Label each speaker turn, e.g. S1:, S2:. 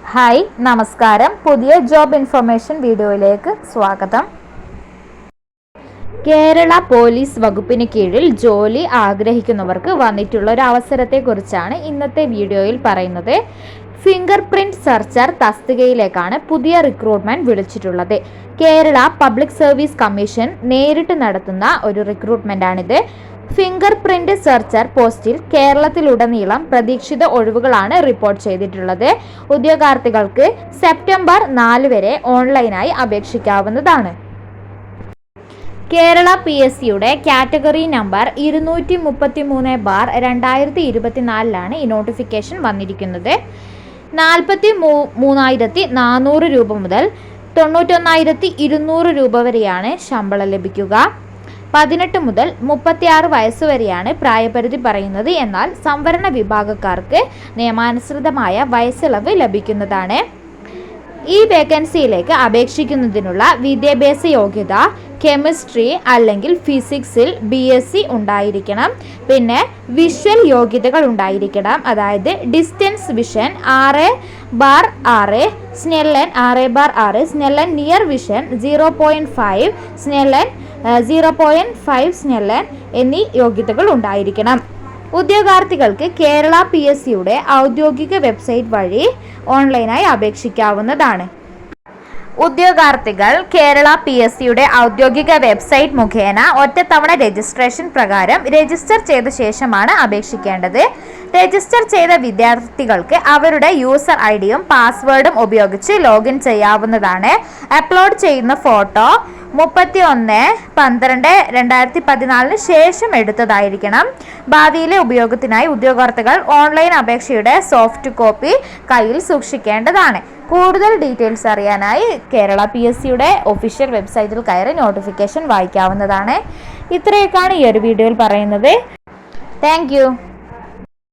S1: Hi നമസ്കാരം. പുതിയ job information വീഡിയോയിലേക്ക് സ്വാഗതം. കേരള പോലീസ് വകുപ്പിന് കീഴിൽ ജോലി ആഗ്രഹിക്കുന്നവർക്ക് വന്നിട്ടുള്ള ഒരു അവസരത്തെക്കുറിച്ചാണ് ഇന്നത്തെ വീഡിയോയിൽ പറയുന്നത്. ഫിംഗർ പ്രിന്റ് സെർച്ചർ തസ്തികയിലേക്കാണ് പുതിയ റിക്രൂട്ട്മെന്റ് വിളിച്ചിട്ടുള്ളത്. കേരള പബ്ലിക് സർവീസ് കമ്മീഷൻ നേരിട്ട് നടത്തുന്ന ഒരു റിക്രൂട്ട്മെന്റാണിത്. ഫിംഗർ പ്രിന്റ് സെർച്ചർ പോസ്റ്റിൽ കേരളത്തിലുടനീളം പ്രതീക്ഷിത ഒഴിവുകളാണ് റിപ്പോർട്ട് ചെയ്തിട്ടുള്ളത്. ഉദ്യോഗാർത്ഥികൾക്ക് സെപ്റ്റംബർ 4 വരെ ഓൺലൈനായി അപേക്ഷിക്കാവുന്നതാണ്. കേരള PSCയുടെ കാറ്റഗറി നമ്പർ 233/2024 ഈ നോട്ടിഫിക്കേഷൻ വന്നിരിക്കുന്നത്. 43,400 രൂപ മുതൽ 91,200 രൂപ വരെയാണ് ശമ്പളം ലഭിക്കുക. 18 മുതൽ 36 വയസ്സ് വരെയാണ് പ്രായപരിധി പറയുന്നത്. എന്നാൽ സംവരണ വിഭാഗക്കാർക്ക് നിയമാനുസൃതമായ വയസ്സിളവ് ലഭിക്കുന്നതാണ്. ഈ വേക്കൻസിയിലേക്ക് അപേക്ഷിക്കുന്നതിനുള്ള വിദ്യാഭ്യാസ യോഗ്യത കെമിസ്ട്രി അല്ലെങ്കിൽ ഫിസിക്സിൽ BSc ഉണ്ടായിരിക്കണം. പിന്നെ വിഷ്വൽ യോഗ്യതകൾ ഉണ്ടായിരിക്കണം. അതായത് distance vision 6/6, Snellen 6/6, Snellen near vision 0.5, Snellen 0.5 Snellen എന്നീ യോഗ്യതകൾ ഉണ്ടായിരിക്കണം. ഉദ്യോഗാർത്ഥികൾക്ക് കേരള PSCയുടെ ഔദ്യോഗിക വെബ്സൈറ്റ് വഴി ഓൺലൈനായി അപേക്ഷിക്കാവുന്നതാണ്. ഉദ്യോഗാർത്ഥികൾ കേരള PSCയുടെ ഔദ്യോഗിക വെബ്സൈറ്റ് മുഖേന ഒറ്റത്തവണ രജിസ്ട്രേഷൻ പ്രകാരം രജിസ്റ്റർ ചെയ്ത ശേഷമാണ് അപേക്ഷിക്കേണ്ടത്. രജിസ്റ്റർ ചെയ്ത വിദ്യാർത്ഥികൾക്ക് അവരുടെ യൂസർ IDയും പാസ്വേഡും ഉപയോഗിച്ച് ലോഗിൻ ചെയ്യാവുന്നതാണ്. അപ്ലോഡ് ചെയ്യുന്ന ഫോട്ടോ 31/12/2014 ശേഷം എടുത്തതായിരിക്കണം. ഭാവിയിലെ ഉപയോഗത്തിനായി ഉദ്യോഗാർത്ഥികൾ ഓൺലൈൻ അപേക്ഷയുടെ സോഫ്റ്റ് കോപ്പി കയ്യിൽ സൂക്ഷിക്കേണ്ടതാണ്. കൂടുതൽ ഡീറ്റെയിൽസ് അറിയാനായി കേരള PSCയുടെ ഒഫീഷ്യൽ വെബ്സൈറ്റിൽ കയറി നോട്ടിഫിക്കേഷൻ വായിക്കാവുന്നതാണ്. ഇത്രയൊക്കെയാണ് ഈ ഒരു വീഡിയോയിൽ പറയുന്നത്. താങ്ക്